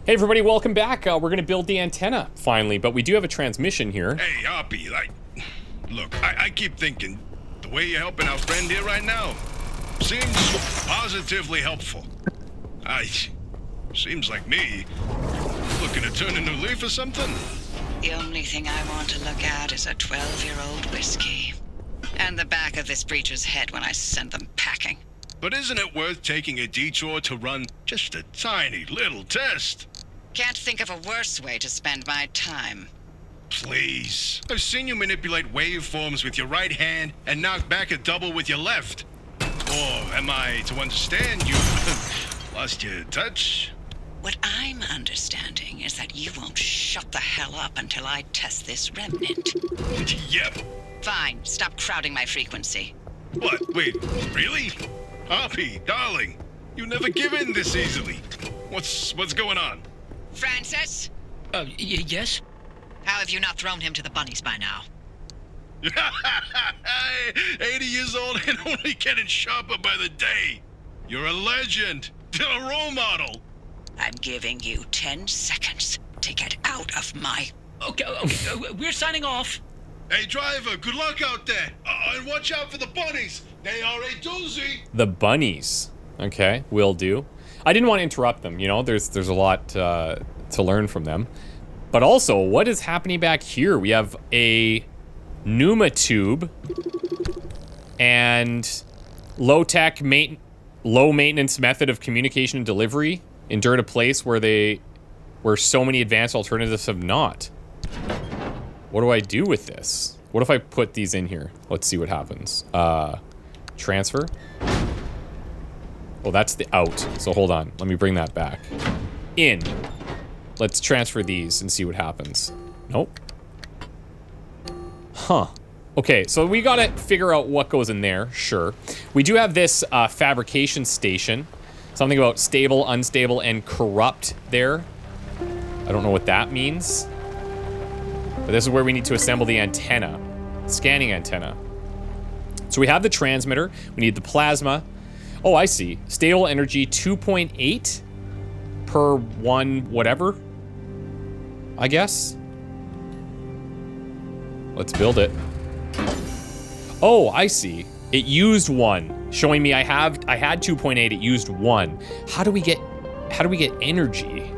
Hey everybody, welcome back. We're gonna build the antenna, finally, but we do have a transmission here. Hey, Hoppy, look, I keep thinking, the way you're helping our friend here right now seems positively helpful. Seems like me, looking to turn a new leaf or something. The only thing I want to look at is a 12-year-old whiskey. And the back of this breacher's head when I send them packing. But isn't it worth taking a detour to run just a tiny little test? Can't think of a worse way to spend my time. Please. I've seen you manipulate waveforms with your right hand and knock back a double with your left. Or am I to understand you lost your touch? What I'm understanding is that you won't shut the hell up until I test this remnant. Yep. Fine, stop crowding my frequency. What? Wait, really? Hoppy, darling, you never give in this easily. What's going on? Francis? Yes? How have you not thrown him to the bunnies by now? 80 years old and only getting sharper by the day. You're a legend, a role model. I'm giving you 10 seconds to get out of my... Okay, we're signing off. Hey, driver, good luck out there. And watch out for the bunnies. They are a doozy. The bunnies. Okay, will do. I didn't want to interrupt them, you know, there's a lot to learn from them. But also, what is happening back here? We have a pneuma tube and low-tech, low-maintenance method of communication and delivery endured a place where so many advanced alternatives have not. What do I do with this? What if I put these in here? Let's see what happens. Transfer. Oh, that's the out. So hold on. Let me bring that back. In. Let's transfer these and see what happens. Nope. Huh. Okay, so we gotta figure out what goes in there. Sure. We do have this fabrication station. Something about stable, unstable, and corrupt there. I don't know what that means. But this is where we need to assemble the antenna. Scanning antenna. So we have the transmitter. We need the plasma. Oh, I see. Stable energy 2.8 per one whatever, I guess. Let's build it. Oh, I see. It used 1, showing me I had 2.8. It used 1. How do we get energy?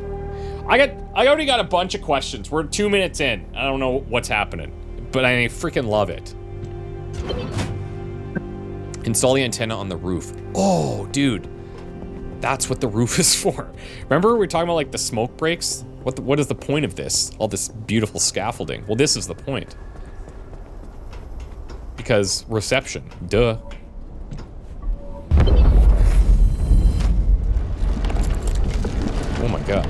I already got a bunch of questions. We're 2 minutes in. I don't know what's happening, but I freaking love it. Install the antenna on the roof. Oh, dude. That's what the roof is for. Remember we were talking about like the smoke breaks? What is the point of this? All this beautiful scaffolding. Well, this is the point. Because reception. Duh. Oh my god.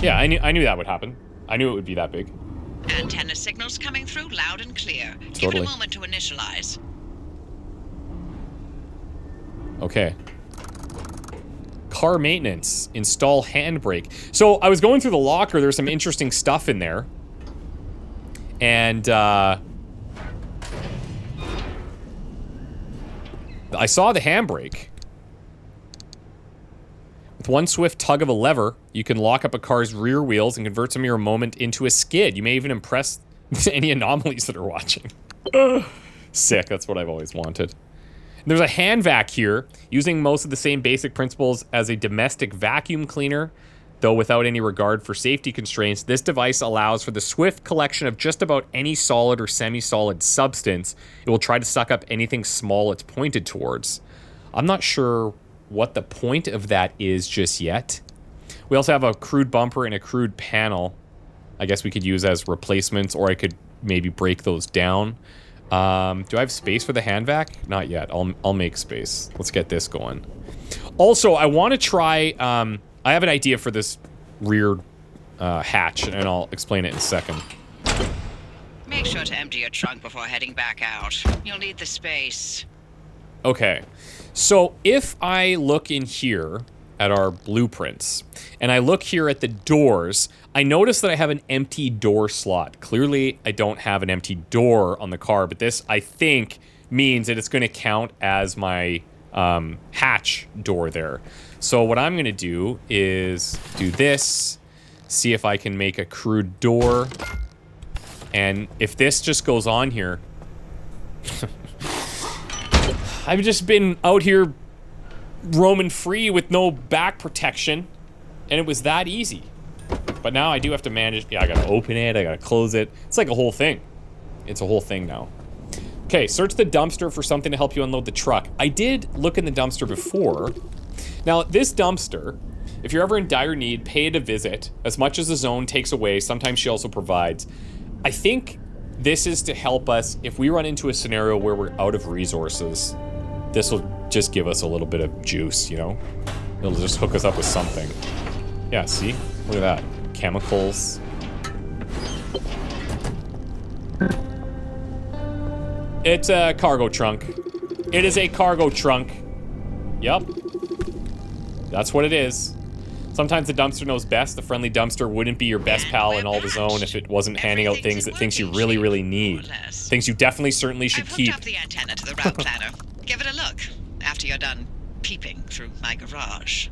Yeah, I knew that would happen. I knew it would be that big. Antenna signals coming through loud and clear. Totally. Give it a moment to initialize. Okay. Car maintenance. Install handbrake. So I was going through the locker. There's some interesting stuff in there. And I saw the handbrake. With one swift tug of a lever, you can lock up a car's rear wheels and convert some of your moment into a skid. You may even impress any anomalies that are watching. Sick, that's what I've always wanted. There's a hand vac here, using most of the same basic principles as a domestic vacuum cleaner, though without any regard for safety constraints. This device allows for the swift collection of just about any solid or semi-solid substance. It will try to suck up anything small it's pointed towards. I'm not sure what the point of that is just yet. We also have a crude bumper and a crude panel. I guess we could use as replacements, or I could maybe break those down. Do I have space for the hand vac? Not yet. I'll make space. Let's get this going. Also, I want to try, I have an idea for this rear hatch, and I'll explain it in a second. Make sure to empty your trunk before heading back out. You'll need the space. Okay. So if I look in here at our blueprints, and I look here at the doors, I notice that I have an empty door slot. Clearly, I don't have an empty door on the car, but this, I think, means that it's going to count as my hatch door there. So what I'm going to do is do this, see if I can make a crude door. And if this just goes on here, I've just been out here roaming free with no back protection, and it was that easy. But now I do have to manage. Yeah, I gotta open it, I gotta close it. It's like a whole thing. It's a whole thing now. Okay, search the dumpster for something to help you unload the truck. I did look in the dumpster before. Now, this dumpster, if you're ever in dire need, pay it a visit. As much as the zone takes away, sometimes she also provides. I think this is to help us if we run into a scenario where we're out of resources. This will just give us a little bit of juice, you know? It'll just hook us up with something. Yeah, see? Look at that. Chemicals. It's a cargo trunk. It is a cargo trunk. Yep. That's what it is. Sometimes the dumpster knows best. The friendly dumpster wouldn't be your best pal in all the zone if it wasn't handing out things that things you really, really need. Things you definitely, certainly should keep. I've hooked up the antenna to the route planner. Give it a look after you're done peeping through my garage.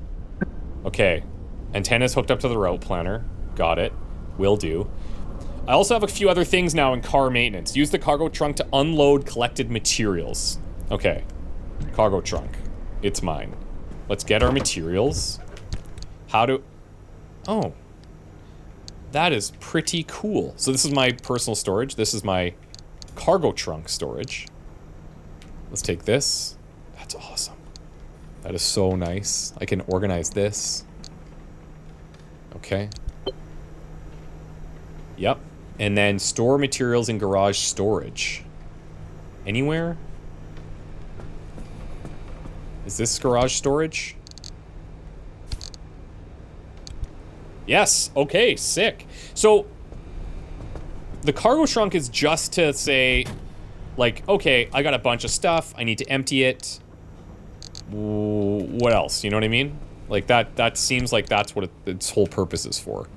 Okay. Antenna's hooked up to the route planner. Got it. Will do. I also have a few other things now in car maintenance. Use the cargo trunk to unload collected materials. Okay. Cargo trunk. It's mine. Let's get our materials. How do... Oh. That is pretty cool. So this is my personal storage. This is my cargo trunk storage. Let's take this. That's awesome. That is so nice. I can organize this. Okay. Yep. And then store materials in garage storage. Anywhere? Is this garage storage? Yes. Okay, sick. So, the cargo trunk is just to say, like, okay, I got a bunch of stuff. I need to empty it. What else? You know what I mean? Like, that seems like that's what its whole purpose is for.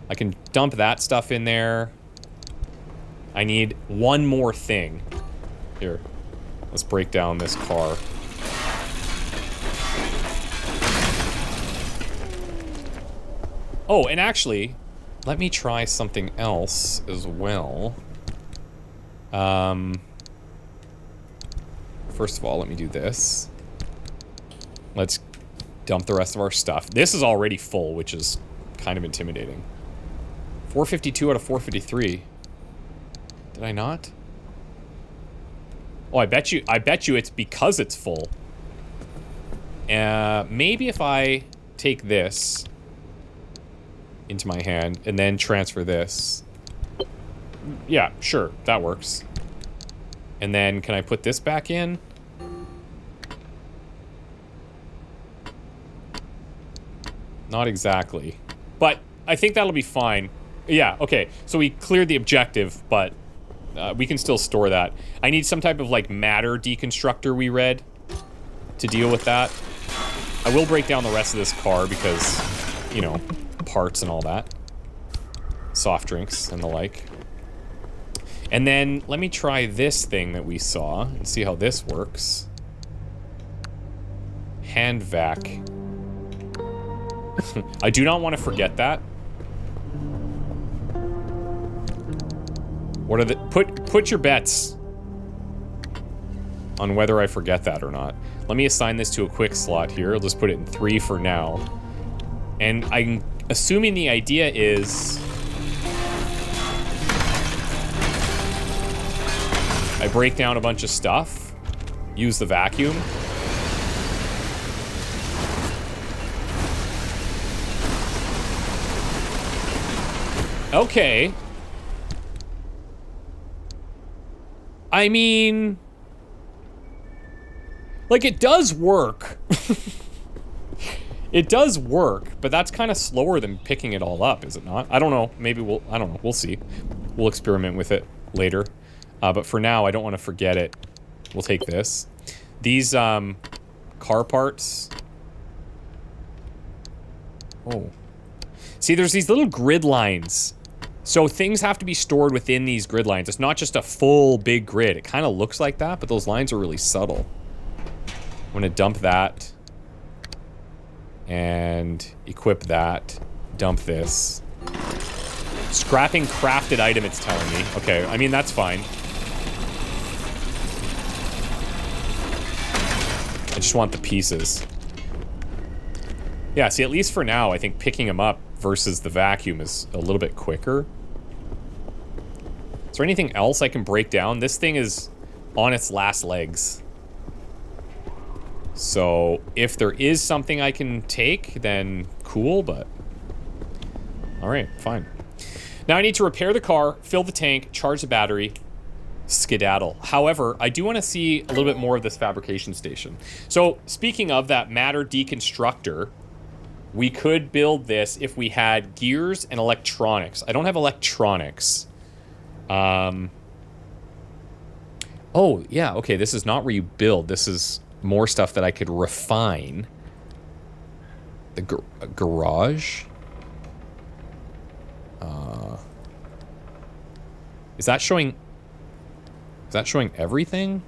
I can dump that stuff in there. I need one more thing. Here. Let's break down this car. Oh, and actually, let me try something else as well. First of all, let me do this. Let's dump the rest of our stuff. This is already full, which is kind of intimidating. 452 out of 453. Did I not? Oh, I bet you it's because it's full. Maybe if I take this into my hand and then transfer this. Yeah, sure, that works. And then can I put this back in? Not exactly. But I think that'll be fine. Yeah, okay. So we cleared the objective, but we can still store that. I need some type of, like, matter deconstructor we read to deal with that. I will break down the rest of this car because, you know, parts and all that. Soft drinks and the like. And then let me try this thing that we saw and see how this works. Hand vac. I do not want to forget that. What are the... Put your bets on whether I forget that or not. Let me assign this to a quick slot here. I'll just put it in 3 for now. And I'm assuming the idea is... I break down a bunch of stuff. Use the vacuum. Okay. I mean... Like, it does work. It does work, but that's kind of slower than picking it all up, is it not? I don't know. Maybe we'll... I don't know. We'll see. We'll experiment with it later. But for now, I don't want to forget it. We'll take this. These, car parts... Oh. See, there's these little grid lines. So things have to be stored within these grid lines. It's not just a full big grid. It kind of looks like that, but those lines are really subtle. I'm gonna dump that. And equip that. Dump this. Scrapping crafted item, it's telling me. Okay, I mean, that's fine. I just want the pieces. Yeah, see, at least for now, I think picking them up versus the vacuum is a little bit quicker. Is there anything else I can break down? This thing is on its last legs. So, if there is something I can take, then cool, but... Alright, fine. Now I need to repair the car, fill the tank, charge the battery, skedaddle. However, I do want to see a little bit more of this fabrication station. So, speaking of that matter deconstructor, we could build this if we had gears and electronics. I don't have electronics. Oh, yeah, okay, this is not where you build. This is more stuff that I could refine. The garage? Is that showing everything?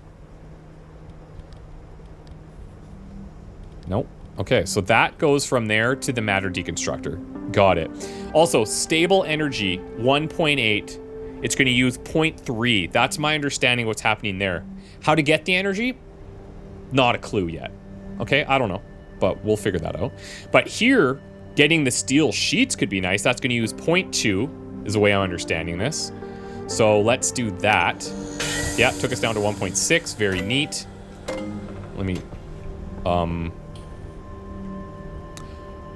Nope. Okay, so that goes from there to the matter deconstructor. Got it. Also, stable energy, 1.8. It's going to use 0.3. That's my understanding of what's happening there. How to get the energy? Not a clue yet. Okay, I don't know, but we'll figure that out. But here, getting the steel sheets could be nice. That's going to use 0.2 is the way I'm understanding this. So let's do that. Yeah, took us down to 1.6. Very neat. Let me...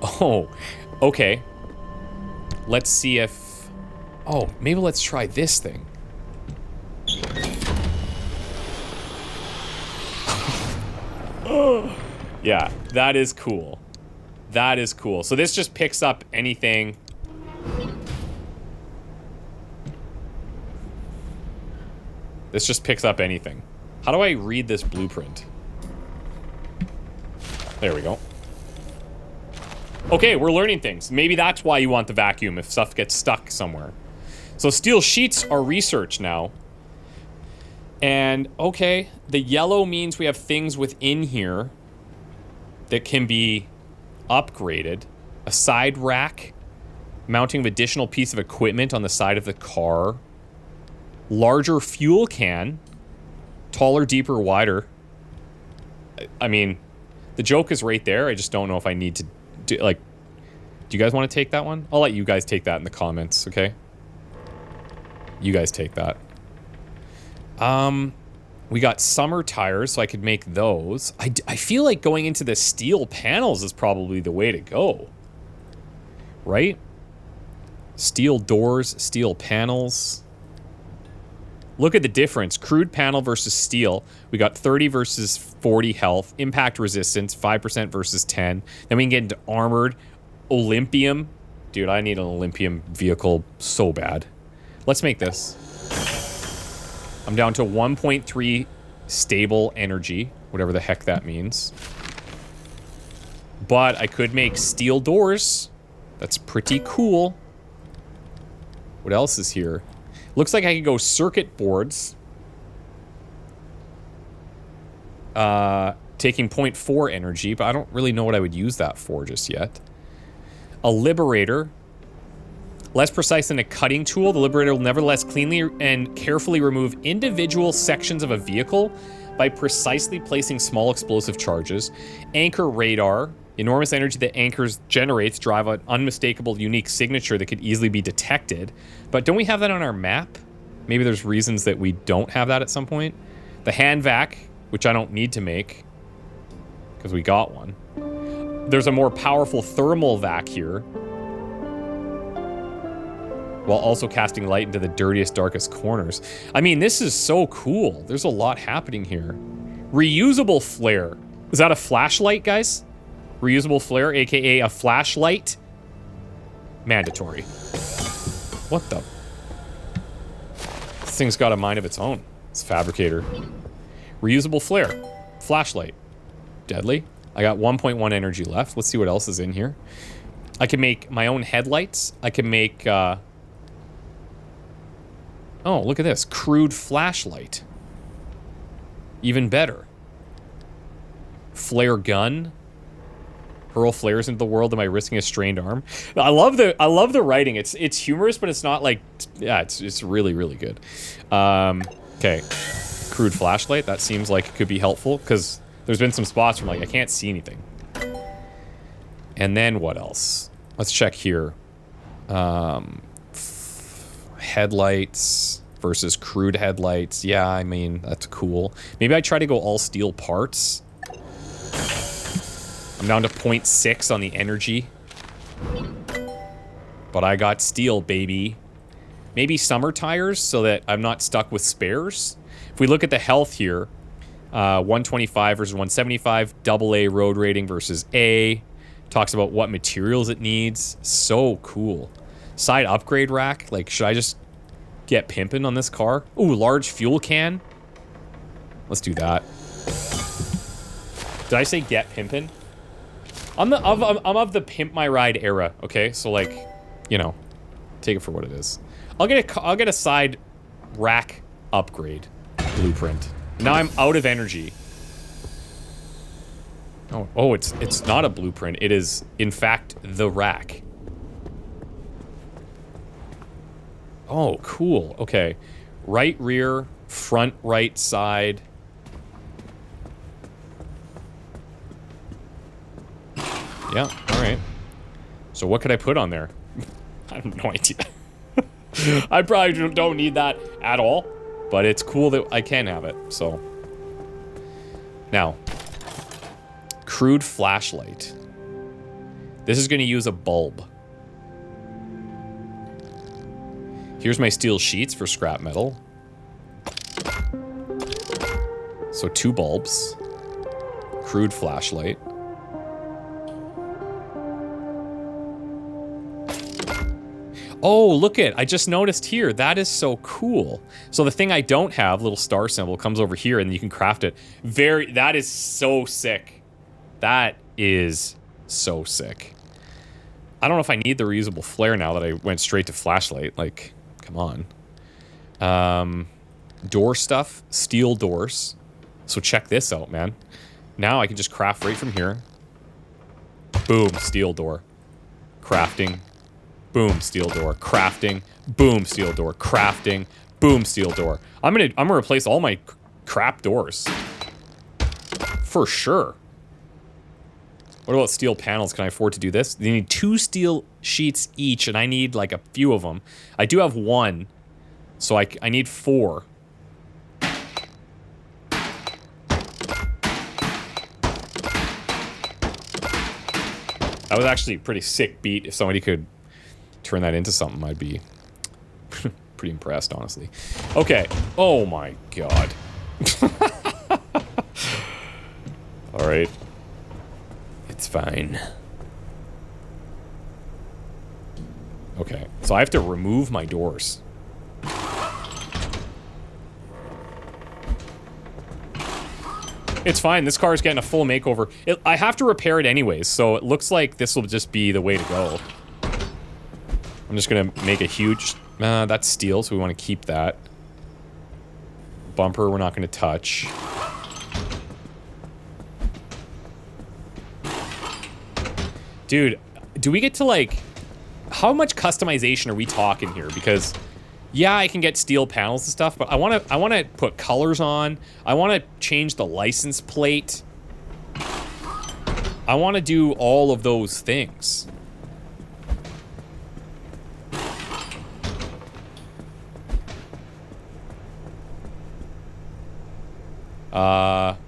Oh, okay. Let's see if... Oh, maybe let's try this thing. Yeah, that is cool. That is cool. So this just picks up anything. This just picks up anything. How do I read this blueprint? There we go. Okay, we're learning things. Maybe that's why you want the vacuum if stuff gets stuck somewhere. So steel sheets are research now. And, okay, the yellow means we have things within here that can be upgraded. A side rack. Mounting of additional piece of equipment on the side of the car. Larger fuel can. Taller, deeper, wider. I mean, the joke is right there. I just don't know if I need to do, like... Do you guys want to take that one? I'll let you guys take that in the comments, okay? You guys take that. We got summer tires, so I could make those. I feel like going into the steel panels is probably the way to go. Right? Steel doors, steel panels. Look at the difference. Crude panel versus steel. We got 30 versus 40 health. Impact resistance, 5% versus 10. Then we can get into armored. Olympium. Dude, I need an Olympium vehicle so bad. Let's make this. I'm down to 1.3 stable energy. Whatever the heck that means. But I could make steel doors. That's pretty cool. What else is here? Looks like I could go circuit boards. Taking 0.4 energy, but I don't really know what I would use that for just yet. A liberator. Less precise than a cutting tool, the liberator will nevertheless cleanly and carefully remove individual sections of a vehicle by precisely placing small explosive charges. Anchor radar. Enormous energy that anchors generates drive an unmistakable unique signature that could easily be detected. But don't we have that on our map? Maybe there's reasons that we don't have that at some point. The hand vac, which I don't need to make because we got one. There's a more powerful thermal vac here, while also casting light into the dirtiest, darkest corners. I mean, this is so cool. There's a lot happening here. Reusable flare. Is that a flashlight, guys? Reusable flare, aka a flashlight. Mandatory. What the? This thing's got a mind of its own. It's Fabricator. Reusable flare. Flashlight. Deadly. I got 1.1 energy left. Let's see what else is in here. I can make my own headlights. I can make, oh, look at this. Crude flashlight. Even better. Flare gun. Hurl flares into the world. Am I risking a strained arm? I love the writing. It's humorous, but it's not like, yeah, it's really, really good. Okay. Crude flashlight. That seems like it could be helpful because there's been some spots where I'm like, I can't see anything. And then what else? Let's check here. Headlights versus crude headlights. Yeah, I mean, that's cool. Maybe I try to go all steel parts. I'm down to 0.6 on the energy. But I got steel, baby. Maybe summer tires so that I'm not stuck with spares. If we look at the health here, 125 versus 175, AA road rating versus A. Talks about what materials it needs. So cool. Side upgrade rack. Like, should I just get pimping on this car? Ooh, large fuel can. Let's do that. Did I say get pimping? I'm of the pimp my ride era. Okay, so like, you know, take it for what it is. I'll get a side rack upgrade blueprint. Now I'm out of energy. Oh, it's not a blueprint. It is, in fact, the rack. Oh, cool. Okay. Right rear, front right side. Yeah, alright. So what could I put on there? I have no idea. I probably don't need that at all, but it's cool that I can have it, so. Now, crude flashlight. This is going to use a bulb. Here's my steel sheets for scrap metal. So 2 bulbs. Crude flashlight. Oh, look it. I just noticed here. That is so cool. So the thing I don't have, little star symbol, comes over here and you can craft it. That is so sick. That is so sick. I don't know if I need the reusable flare now that I went straight to flashlight. Like, come on. Door stuff. Steel doors. So check this out, man. Now I can just craft right from here. Boom, steel door. Crafting. Boom, steel door. Crafting. Boom, steel door. Crafting. Boom, steel door. I'm gonna replace all my crap doors. For sure. What about steel panels? Can I afford to do this? They need 2 steel sheets each, and I need like a few of them. I do have 1, so I need 4. That was actually a pretty sick beat. If somebody could turn that into something, I'd be pretty impressed, honestly. Okay. Oh my god. All right. It's fine. Okay. So I have to remove my doors. It's fine. This car is getting a full makeover. I have to repair it anyways, so it looks like this will just be the way to go. I'm just gonna make a huge... that's steel, so we want to keep that. Bumper, we're not gonna touch. Dude, do we get to, like... How much customization are we talking here? Because, yeah, I can get steel panels and stuff, but I want to put colors on. I want to change the license plate. I want to do all of those things.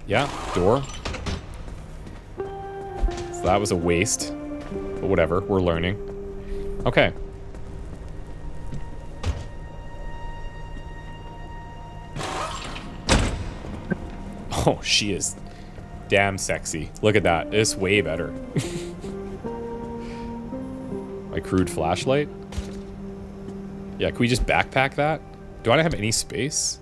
Yeah, door. So that was a waste. But whatever, we're learning. Okay. Oh, she is damn sexy. Look at that. It's way better. My crude flashlight. Yeah, can we just backpack that? Do I have any space?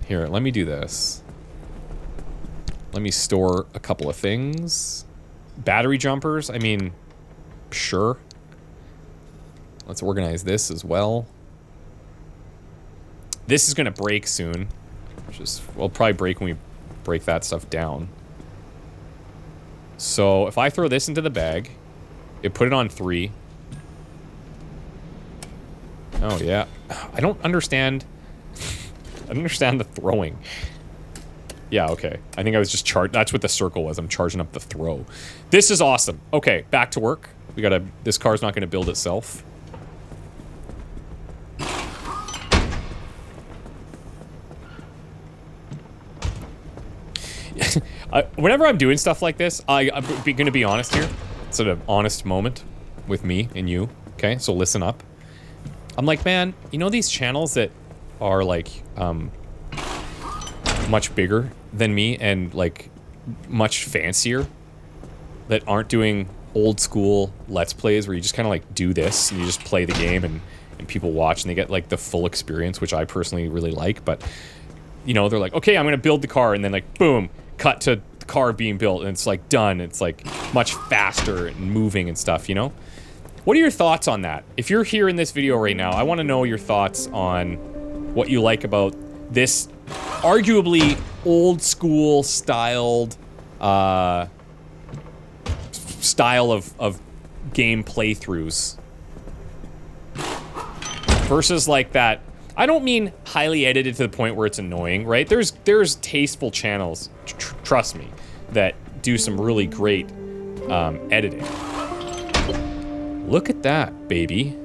Here, let me do this. Let me store a couple of things. Battery jumpers, I mean, sure. Let's organize this as well. This is gonna break soon. which is, we'll probably break when we break that stuff down. So if I throw this into the bag, it put it on 3. Oh yeah, I don't understand. I don't understand the throwing. Yeah, okay. I think I was just that's what the circle was. I'm charging up the throw. This is awesome. Okay, back to work. We gotta, this car's not gonna build itself. Whenever I'm doing stuff like this, I'm gonna be honest here. It's an honest moment with me and you, okay? So listen up. I'm like, man, you know these channels that are like, much bigger than me and like much fancier, that aren't doing old school Let's Plays where you just kind of like do this and you just play the game and people watch and they get like the full experience, which I personally really like. But, you know, they're like, okay, I'm gonna build the car, and then like, boom, cut to the car being built, and it's like done. It's like much faster and moving and stuff, you know? What are your thoughts on that? If you're here in this video right now, I want to know your thoughts on what you like about this arguably old school styled style of game playthroughs versus like that. I don't mean highly edited to the point where it's annoying, right? There's tasteful channels, trust me, that do some really great editing. Look at that, baby.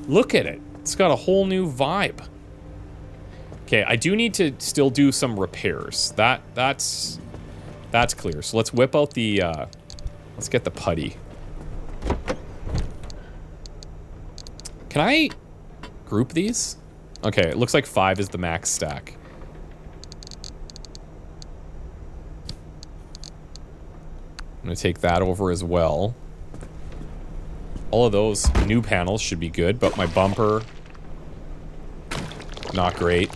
Look at it. It's got a whole new vibe. Okay, I do need to still do some repairs. That's clear. So let's whip out the let's get the putty. Can I group these? Okay, it looks like 5 is the max stack. I'm gonna take that over as well. All of those new panels should be good, but my bumper, not great.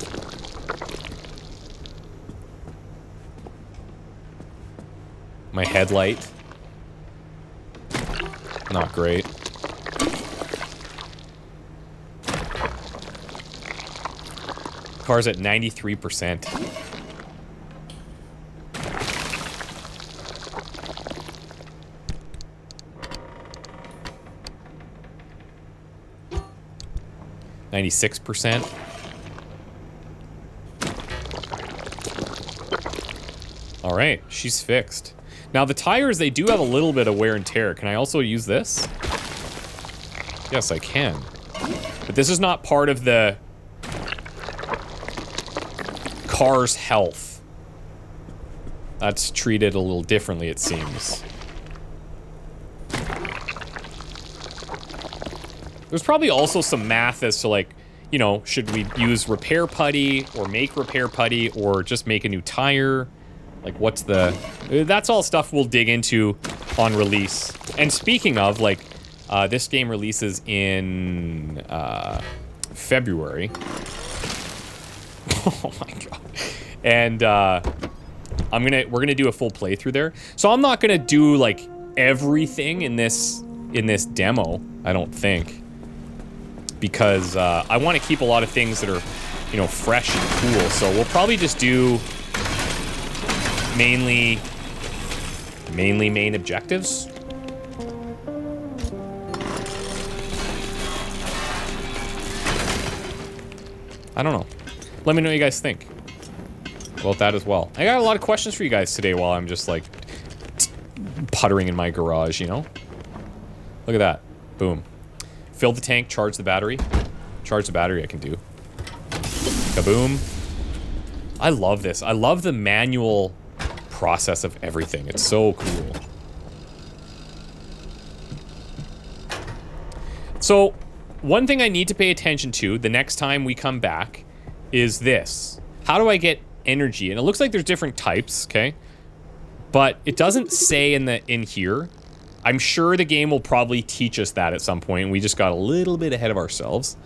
My headlight, not great. Car's at 93%. %. All right, she's fixed. Now the tires, they do have a little bit of wear and tear. Can I also use this? Yes, I can. But this is not part of the car's health. That's treated a little differently, it seems. There's probably also some math as to like, you know, should we use repair putty or make repair putty or just make a new tire? Like what's the... That's all stuff we'll dig into on release. And speaking of, like, this game releases in February. Oh my god. And we're gonna do a full playthrough there. So I'm not gonna do like everything in this demo, I don't think. Because I want to keep a lot of things that are, you know, fresh and cool. So we'll probably just do mainly main objectives. I don't know. Let me know what you guys think about that as well. I got a lot of questions for you guys today while I'm just like puttering in my garage, you know? Look at that. Boom. Fill the tank, charge the battery. Charge the battery I can do. Kaboom. I love this. I love the manual process of everything. It's so cool. So, one thing I need to pay attention to the next time we come back is this. How do I get energy? And it looks like there's different types, okay? But it doesn't say in here. I'm sure the game will probably teach us that at some point. We just got a little bit ahead of ourselves.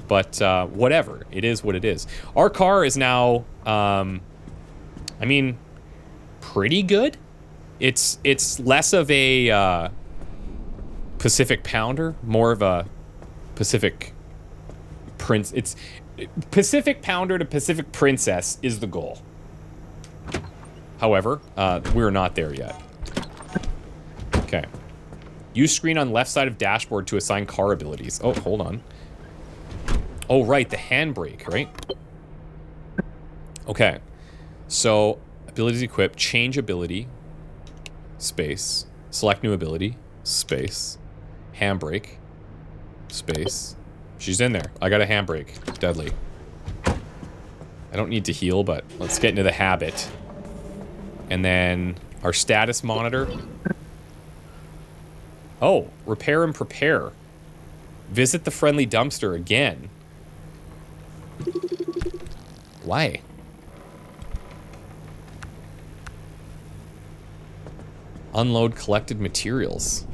But whatever. It is what it is. Our car is now, I mean, pretty good. It's less of a Pacific Pounder, more of a Pacific Prince. Pacific Pounder to Pacific Princess is the goal. However, we're not there yet. Okay. Use screen on left side of dashboard to assign car abilities. Oh, hold on. Oh, right, the handbrake, right? Okay. So, abilities equipped, change ability, space, select new ability, space, handbrake, space. She's in there. I got a handbrake. Deadly. I don't need to heal, but let's get into the habit. And then our status monitor. Oh, repair and prepare. Visit the friendly dumpster again. Why? Unload collected materials.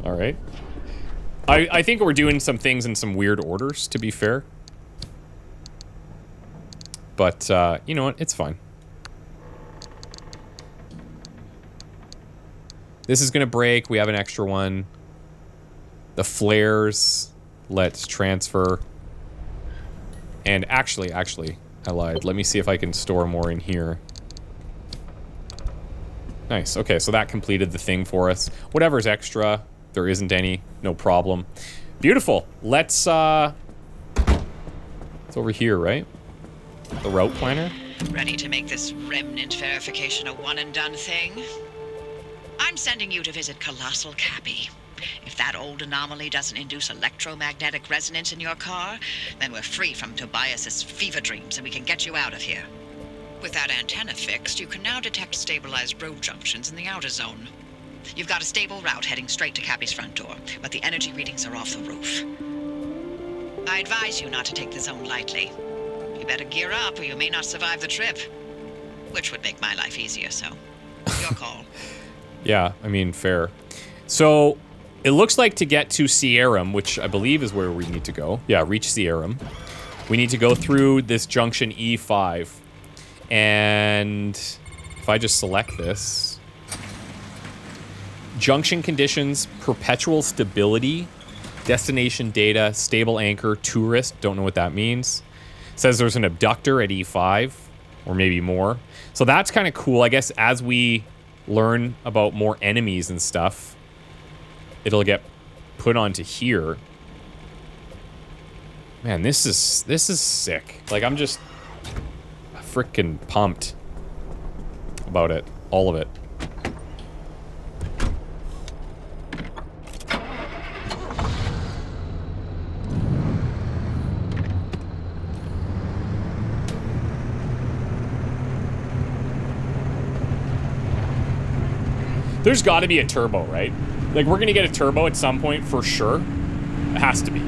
All right. I think we're doing some things in some weird orders, to be fair. But, you know what? It's fine. This is gonna break. We have an extra one. The flares. Let's transfer. And actually, I lied. Let me see if I can store more in here. Nice. Okay, so that completed the thing for us. Whatever's extra, there isn't any. No problem. Beautiful. Let's, it's over here, right? The route planner? Ready to make this remnant verification a one-and-done thing? I'm sending you to visit Colossal Cappy. If that old anomaly doesn't induce electromagnetic resonance in your car, then we're free from Tobias's fever dreams and we can get you out of here. With that antenna fixed, you can now detect stabilized road junctions in the outer zone. You've got a stable route heading straight to Cappy's front door, but the energy readings are off the roof. I advise you not to take the zone lightly. You better gear up or you may not survive the trip. Which would make my life easier, so your call. Yeah, I mean, fair. So, it looks like to get to Sierram, which I believe is where we need to go. Yeah, reach Sierram. We need to go through this junction E5. And if I just select this. Junction conditions, perpetual stability, destination data, stable anchor, tourist. Don't know what that means. Says there's an abductor at E5, or maybe more. So that's kind of cool. I guess as we learn about more enemies and stuff, it'll get put onto here. Man, this is sick. Like, I'm just freaking pumped about it. All of it. There's got to be a turbo, right? Like, we're going to get a turbo at some point for sure. It has to be.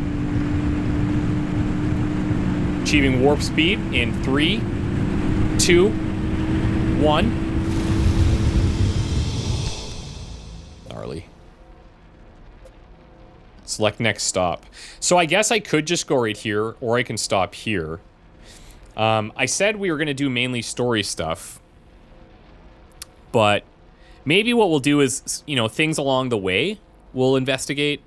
Achieving warp speed in 3, 2, 1. Gnarly. Select next stop. So I guess I could just go right here, or I can stop here. I said we were going to do mainly story stuff. But maybe what we'll do is, you know, things along the way we'll investigate.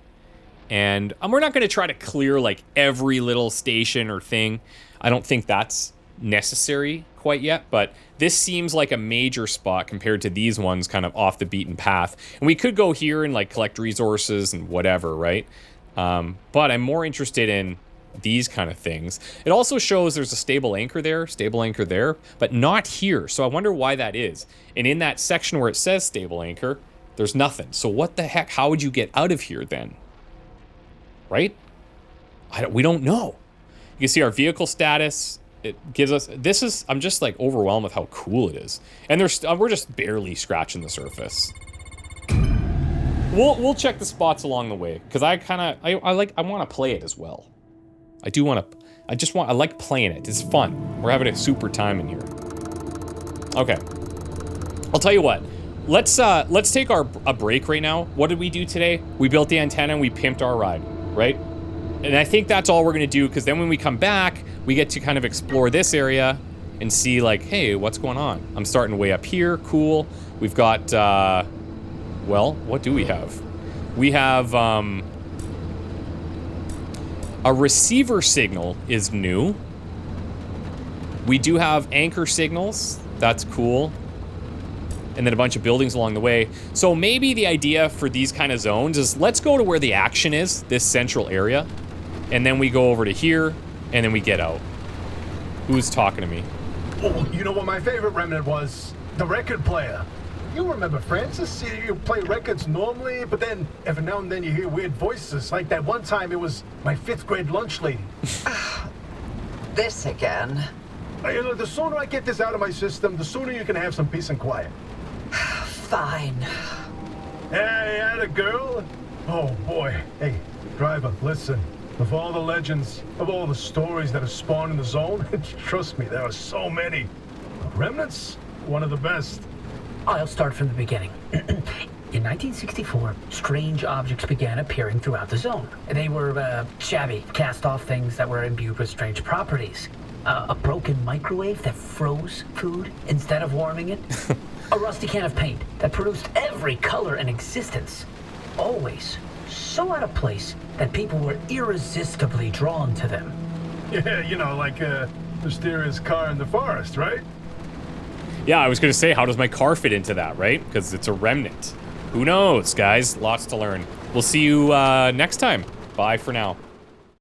And we're not going to try to clear, like, every little station or thing. I don't think that's necessary quite yet. But this seems like a major spot compared to these ones kind of off the beaten path. And we could go here and, like, collect resources and whatever, right? But I'm more interested in these kind of things. It also shows there's a stable anchor there, but not here. So I wonder why that is. And in that section where it says stable anchor, there's nothing. So what the heck? How would you get out of here then? Right? We don't know. You can see our vehicle status. It gives us, I'm just like overwhelmed with how cool it is. And we're just barely scratching the surface. We'll check the spots along the way, because I want to play it as well. I like playing it. It's fun. We're having a super time in here. Okay. I'll tell you what. Let's take a break right now. What did we do today? We built the antenna and we pimped our ride, right? And I think that's all we're going to do, because then when we come back, we get to kind of explore this area and see like, hey, what's going on? I'm starting way up here. Cool. We've got, well, what do we have? We have, a receiver signal is new. We do have anchor signals. That's cool. And then a bunch of buildings along the way. So maybe the idea for these kind of zones is let's go to where the action is, this central area. And then we go over to here, and then we get out. Who's talking to me? Oh, you know what my favorite remnant was? The record player. You remember, Francis? You play records normally, but then every now and then you hear weird voices. Like that one time it was my 5th grade lunch lady. This again. You know, the sooner I get this out of my system, the sooner you can have some peace and quiet. Fine. Hey, atta girl. Oh, boy. Hey, driver, listen. Of all the legends, of all the stories that have spawned in the zone, trust me, there are so many. Remnants, one of the best. I'll start from the beginning. In 1964, strange objects began appearing throughout the zone. They were shabby, cast-off things that were imbued with strange properties. A broken microwave that froze food instead of warming it. A rusty can of paint that produced every color in existence. Always so out of place that people were irresistibly drawn to them. Yeah, you know, like a mysterious car in the forest, right? Yeah, I was going to say, how does my car fit into that, right? Because it's a remnant. Who knows, guys? Lots to learn. We'll see you next time. Bye for now.